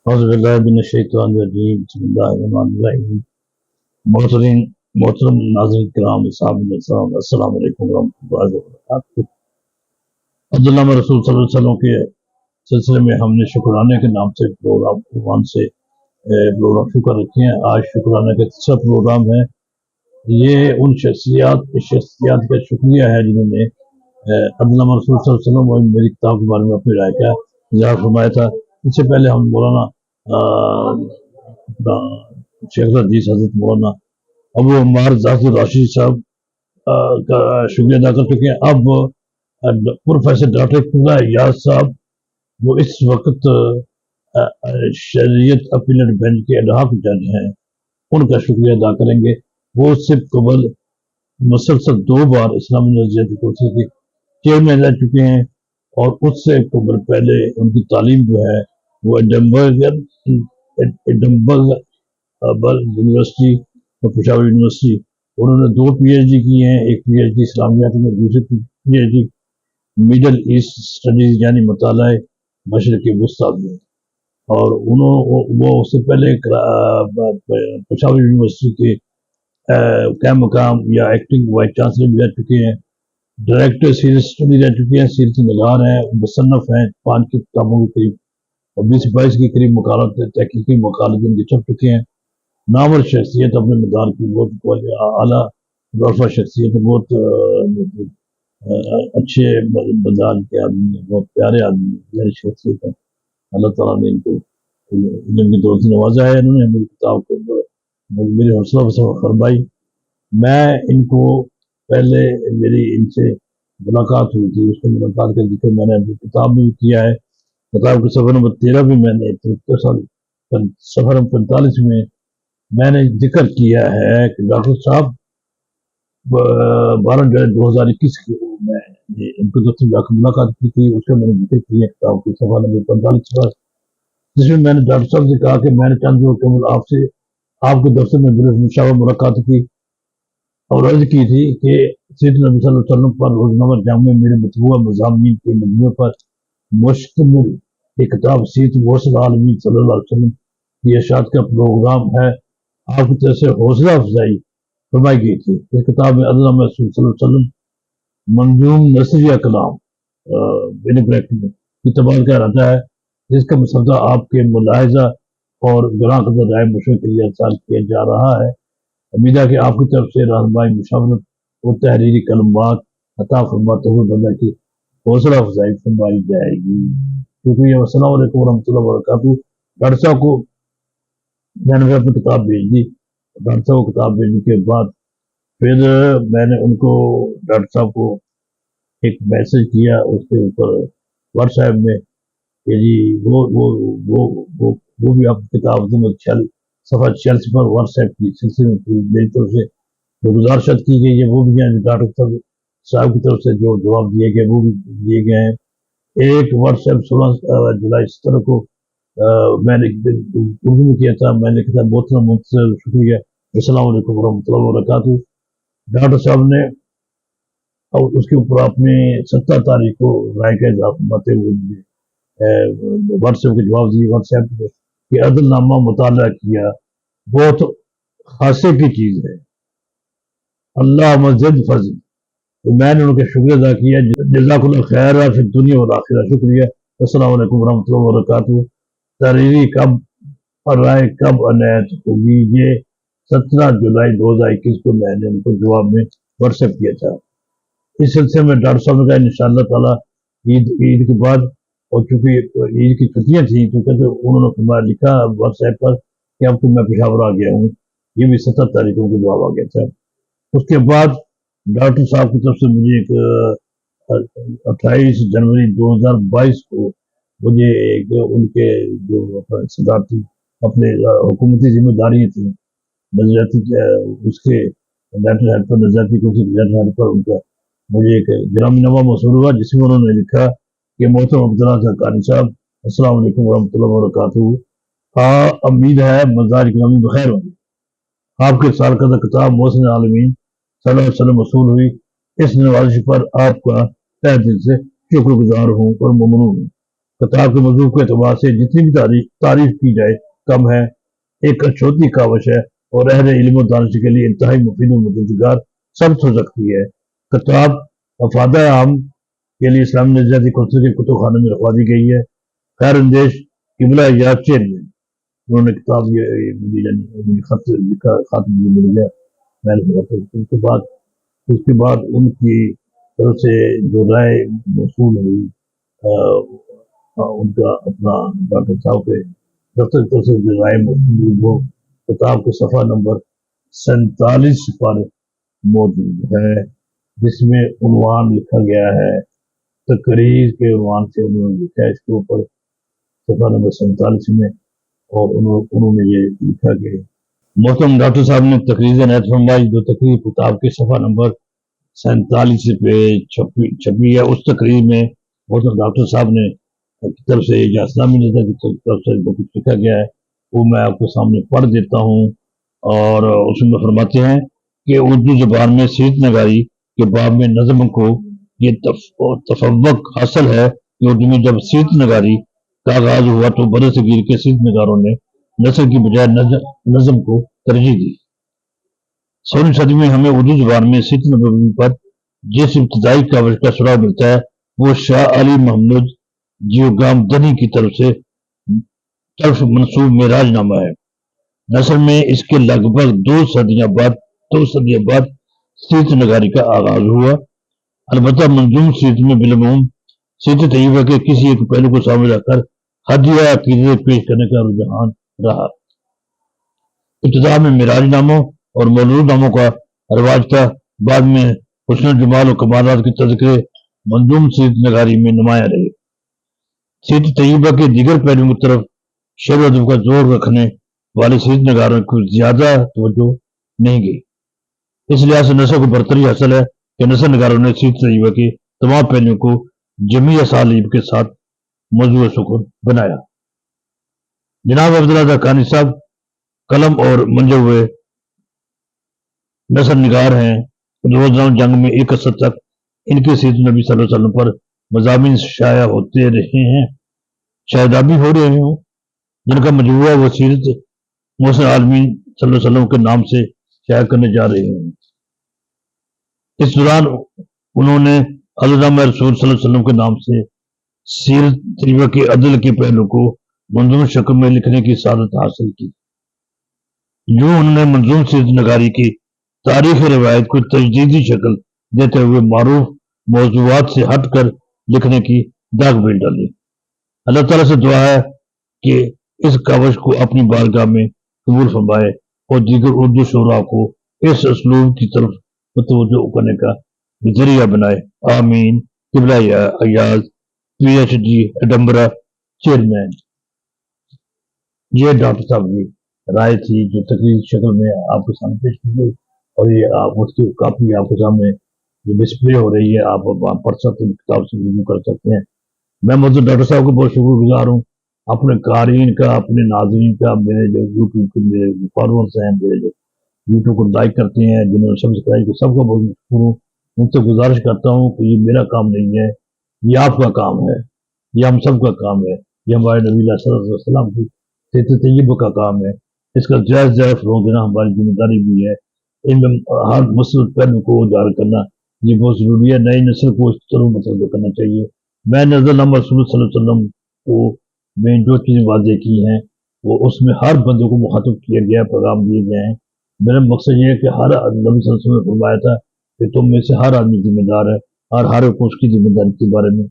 اعوذ باللہ من الشیطان الرجیم بسم اللہ الرحمن الرحیم محترم ناظرین کرام السلام علیکم ورحمۃ اللہ وبرکاتہ۔ عبداللہ رسول صلی اللہ علیہ وسلم کے سلسلے میں ہم نے شکرانے کے نام سے پروگرام شکر رکھے ہیں۔ آج شکرانے کا تیسرا پروگرام ہے۔ یہ ان شخصیات کا شکریہ ہے جنہوں نے عبداللہ رسول صلی اللہ علیہ وسلم اور میری کتاب کے بارے میں اپنی رائے کا اظہار فرمایا تھا۔ اس سے پہلے ہم مولانا شیخ الحدیث حضرت مولانا ابو عمار ذاکر راشد صاحب کا شکریہ ادا کر چکے ہیں۔ اب پروفیسر ڈاکٹر قبلہ یاز صاحب جو اس وقت شریعت اپیلٹ بینچ کے ایڈہاک جج ہیں، ان کا شکریہ ادا کریں گے۔ وہ اس سے قبل مسلسل 2 بار اسلامی نظریاتی کونسل کے چیئرمین رہ چکے ہیں، اور اس سے قبل پہلے ان کی تعلیم جو ہے وہ ایڈنبرگ یونیورسٹی اور پشاور یونیورسٹی، انہوں نے 2 پی ایچ ڈی کی ہیں۔ ایک پی ایچ ڈی اسلامیات میں، دوسری P H D Middle East Studies یعنی مطالعہ مشرق وسطیٰ میں، اور وہ اس سے پہلے پشاور یونیورسٹی کے قائم مقام یا ایکٹنگ وائس چانسلر بھی رہ چکے ہیں، ڈائریکٹر سیریز اسٹڈی رہ چکے ہیں، سیرت نگار ہیں، مصنف ہیں، 5 کتابوں کے قریب اور 20-22 کے قریب مقالات تحقیقی مقالات ان کے چھپ چکے ہیں۔ نامور شخصیت، اپنے میدان کی بہت اعلیٰ رفع شخصیت، بہت اچھے مزاج کے آدمی ہیں، بہت پیارے آدمی ہیں، پیاری شخصیت ہے۔ اللہ تعالیٰ نے ان کو علم کی دولت سے نوازا ہے۔ انہوں نے میری کتاب کو میری حوصلہ افزائی فرمائی۔ میں ان کو پہلے میری ان سے ملاقات ہوئی تھی، اس کی ملاقات کا ذکر میں نے اپنی کتاب میں بھی کیا ہے۔ کتاب کے صفحہ نمبر 13 بھی میں نے صفحہ نمبر 45 میں نے ذکر کیا ہے کہ ڈاکٹر صاحب 12 جولائی 2021 میں ان کو دفتر جا کر ملاقات کی تھی، اس کا میں نے ذکر کیا کتاب کے صفحہ نمبر 45 پر، جس میں نے ڈاکٹر صاحب سے کہا کہ میں نے چند دنوں آپ کے دفتر میں مشاور ملاقات کی اور عرض کی تھی کہ سیرت نبی صلی اللہ علیہ وسلم پر روزنامہ جامع میں میرے مطبوعہ مضامین کے مجموعے پر مشتمل ایک کتاب سیرت غوث العالمین صلی اللہ علیہ وسلم کی اشاعت کا پروگرام ہے، آپ کی طرف سے حوصلہ افزائی فرمائی گئی تھی۔ اس کتاب میں عبداللہ رسول صلی اللہ علیہ وسلم منظوم نثریہ کلام کی تبادلہ کا ارادہ ہے، جس کا مسودہ آپ کے ملاحظہ اور گراں قدر رائے مشورے کے لیے ارسال کیا جا رہا ہے۔ امید ہے کہ آپ کی طرف سے رہنمائی، مشاورت اور تحریری کلمات عطا فرماتے ہوئے بندہ کی حوصلہ افزائی فرمائی جائے گی۔ شکریہ۔ السلام علیکم ورحمۃ اللہ وبرکاتہ۔ ڈاکٹر صاحب کو میں نے اپنی کتاب بھیج دی، ڈاکٹر صاحب کو کتاب بھیجنے کے بعد پھر میں نے ان کو ڈاکٹر صاحب کو ایک میسج کیا اس کے اوپر واٹس ایپ میں کہ جی وہ بھی آپ کی کتاب صفحہ 46 پر واٹس ایپ کی سلسلے میں میری طرف سے جو گزارشات کی گئی ہے وہ بھی ہیں، ڈاکٹر صاحب کی طرف سے جو جواب دیے گئے وہ بھی دیے گئے ہیں۔ ایک واٹس ایپ 16 جولائی 17 کو میں نے اردو میں کیا تھا، میں نے لکھا تھا محترم منتصر شکریہ، السلام علیکم ورحمۃ اللہ وبرکاتہ۔ ڈاکٹر صاحب نے اور اس کے اوپر اپنے 17 تاریخ کو رائے کا اظہار فرماتے ہوئے واٹس ایپ کے جواب دیے، واٹس ایپ پہ کہ عدل نامہ مطالعہ کیا، بہت خاصے کی چیز ہے، اللہ مزید فضل۔ تو میں نے ان کا شکریہ ادا کیا، جزاک اللہ خیر فی الدنیا والآخرہ۔ شکریہ، السلام علیکم ورحمۃ اللہ وبرکاتہ۔ تحریری کب اور رائے کب عنایت ہوگی؟ یہ 17 جولائی 2021 کو میں نے ان کو جواب میں واٹس ایپ کیا تھا۔ اس سلسلے میں ڈاکٹر صاحب نے کہا انشاءاللہ تعالیٰ عید کے بعد، اور چونکہ عید کی چھٹیاں تھیں تو کہتے انہوں نے فرمایا لکھا واٹس ایپ پر کہ اب تو میں پشاور آ گیا ہوں، یہ بھی 17 تاریخوں کو جواب آ گیا تھا۔ اس کے بعد ڈاکٹر صاحب کی طرف سے مجھے ایک 28 جنوری 2022 کو مجھے ان کے جو صدارتی اپنے حکومتی ذمہ داری تھی نظریاتی اس کے لیٹر ہیڈ پر، نظریاتی کونسل لیٹر ہیڈ پر ان کا مجھے ایک گرامی نامہ موصول ہوا، جس میں انہوں نے لکھا کہ محترم عبداللہ زرقانی صاحب السلام علیکم ورحمۃ اللہ وبرکاتہ۔ امید ہے مزاج گرامی بخیر ہوگی۔ آپ کے سال کا کتاب محسن عالمین صلی اللہ علیہ وسلم موصول ہوئی، اس نوازش پر آپ کا تہ دل سے شکر گزار ہوں اور ممنون ہوں۔ किताब के मौजू के एतबार से जितनी भी तारीफ की जाए कम है। एक अछूती कावश है और अहले इल्म दानिश के लिए इंतहाई मुफीद और मददगार साबित हो सकती है। किताब अफादा आम के लिए इस्लामी नजरियाती कौंसिल के कुतुब खाने में रखवा दी गई है। खैर अंदेश किबला याद चेयरमैन उन्होंने किताब ये खत लिखा, खत मुझे मिल गया, मैंने पढ़ा। उसके बाद उनकी तरफ से जो राय मौसूल हुई, उनका अपना डॉक्टर साहब के दफ्तर की तरफ से जो राय मौसूल हुई वो किताब के सफ़ा नंबर 47 पर मौजूद है, जिसमें उन्वान लिखा गया है, तकरीर के उन्वान से उन्होंने लिखा है इसके ऊपर सफ़ा नंबर 47 में, और उन्होंने ये लिखा कि मोहतरम डॉक्टर साहब ने तकरीर इनायत फरमाई, जो तकरीर किताब के सफ़ा नंबर 47 पे छपी है। उस तकरीर में मोहतरम डॉक्टर साहब ने की तरफ से या इस्लामी नजर की तरफ से जो कुछ लिखा गया है वो मैं आपके सामने पढ़ देता हूँ। और उसमें फरमाते हैं कि उर्दू ज़बान में सीरत नगारी के बाब में नज़म को ये तफव्वुक हासिल है कि उर्दू में जब सीरत नगारी का आगाज हुआ तो बरसगीर के सीरत नगारों ने नस्र की बजाय नज़म को तरजीह दी। 16वीं सदी में हमें उर्दू ज़बान में सीरत नबवी पर जिस इब्तिदाई काविश का सुराग मिलता है वो शाह अली महमूद जियोगामदनी की तरफ मंसूब मेराजनामा है। नस्र में इसके लगभग 2 सदियां बाद सीरत नगारी का आगाज हुआ। अलबत्ता मंजूम सीरत में बिलमूम सीरत तैयबा के किसी एक पहलू को सामने रखकर हदिया अकीदे पेश करने का रुझान रहा। इब्तिदा में मेराजनामों और मौलूदनामों का रिवाज था, बाद में हुस्न जमाल और कमालात के तज़किरे मंजूम सीरत नगारी में नुमाया रहे। सीरत तैयबा के दीगर पहलुओं की तरफ शेर अदब का जोर रखने वाले सीरत नगारों को ज्यादा तवज्जो नहीं गई। इस लिहाज से नस्र को बरतरी हासिल है कि नस्र नगारों ने सीरत तैयबा के तमाम पहलुओं को जमी असालीब के साथ मौजूद सुकून बनाया। जनाब अब्दुल्ला दरकानी साहब कलम और मंजर हुए नस्र निगार हैं। रोजाना जंग में एक असद तक इनके सीरत नबी सल्लल्लाहु अलैहि वसल्लम पर मज़ामीन शाया होते रहे हैं, शायदाबी हो रहे हों, जिनका मजबूरा वो सीरत मोहसिन आलमी सल्लल्लाहु अलैहि वसल्लम के नाम से शाया करने जा रहे हैं। इस दौरान उन्होंने अल्लामा रसूल सल्लल्लाहु अलैहि वसल्लम के नाम से सीरत तैयबा के अदल के पहलू को मंजूम शक्ल में लिखने की सादत हासिल की। जो उन्होंने मंजूम सीरत नगारी की तारीख रिवायत को तजदीदी शक्ल देते हुए मारूफ मौजूआत से हटकर लिखने की दाग भी डाली। अल्लाह ताला से दुआ है कि इस कावश को अपनी बारगाह में कबूल फरमाए और दीगर उर्दू शोरा को इस असलूब की तरफ मुतवज्जो करने का जरिया बनाए। आमीन। किबला अयाज PhD एडम्बरा चेयरमैन। ये डॉक्टर साहब की राय थी जो तकरीर शक्ल में आपके सामने पेश की गई, और ये आप उसकी कापी आपके सामने डिस्प्ले हो रही है, आप पढ़ सकते हैं, किताब से रिव्यू कर सकते हैं। मैं मतलब डॉक्टर साहब को बहुत शुक्रगुजार हूँ, अपने कारीन का, अपने नाजरीन का, मेरे जो यूट्यूब के मेरे फॉलोअर्स हैं, मेरे जो यूट्यूब को लाइक करते हैं, जिन्होंने सब्सक्राइब किया, सबका बहुत शुक्र हूँ। उनसे गुजारिश करता हूँ कि ये मेरा काम नहीं है, ये आपका काम है, ये हम सबका काम है, ये हमारे नबी सल्लल्लाहु अलैहि वसल्लम की सीरत तैयबा का काम है। इसका जायज़ फरोग़ देना हमारी जिम्मेदारी भी है। इनमें हर मुस्लिम पहलू को उजागर करना ये बहुत जरूरी है। नई नस्ल को इस तरह मतलब करना चाहिए। मैं नज़र रसूल सल्लल्लाहु अलैहि वसल्लम को में जो चीज़ें वाज़े की हैं वो उसमें हर बंदे को मुखातब किया गया, पैगाम दिए गए हैं। मेरा मकसद ये है कि हर नबी सल्लल्लाहु अलैहि वसल्लम ने फरमाया था कि तुम में से हर आदमी जिम्मेदार है और हर एक को उसकी जिम्मेदारी के बारे में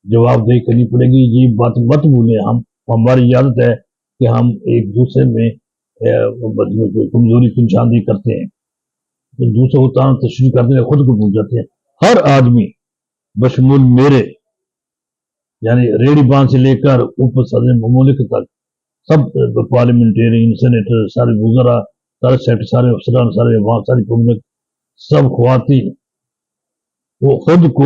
जवाबदेही करनी पड़ेगी। ये बात मत भूलें, हमारी आदत है कि हम एक दूसरे में कमजोरी की निशानदेही करते हैं, एक दूसरे को ताना तशरीह करते हैं, खुद को भूल जाते हैं। हर आदमी बशमूल मेरे यानी रेडी बांध से लेकर ऊपर सदर ममलिक तक सब पार्लियामेंटेरियन, सेनेटर, सारे वज़रा, सारे सेक्रेटरी, सारे अफसरान, सारे अवाम, सारी पब्लिक, सब ख्वातीन वो खुद को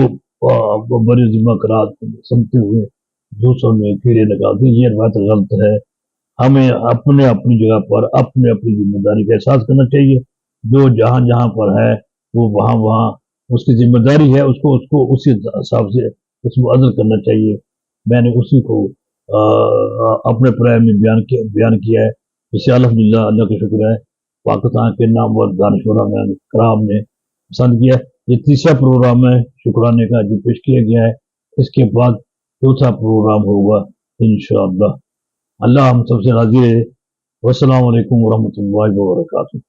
बड़ी जिम्मा करार समझते हुए दूसरों में कीड़े लगाते हैं। ये बात गलत है। हमें अपने अपनी जगह पर अपने अपनी जिम्मेदारी का एहसास करना चाहिए। जो जहाँ जहाँ पर है वो वहाँ वहाँ उसकी जिम्मेदारी है, उसको उसी हिसाब से उसको अदल करना चाहिए। मैंने उसी को अपने प्राय में बयान किया है, जिसे अल्हम्दुलिल्लाह अल्लाह का शुक्र है पाकिस्तान के नामवर दानिशवरा में कराम ने पसंद किया। ये तीसरा प्रोग्राम है शुक्राने का जो पेश किया गया है। इसके बाद चौथा प्रोग्राम होगा इंशाअल्लाह। अल्लाह हम सबसे राजी रहे। वस्सलाम वालेकुम वरहमतुल्लाहि वबरकातुहू।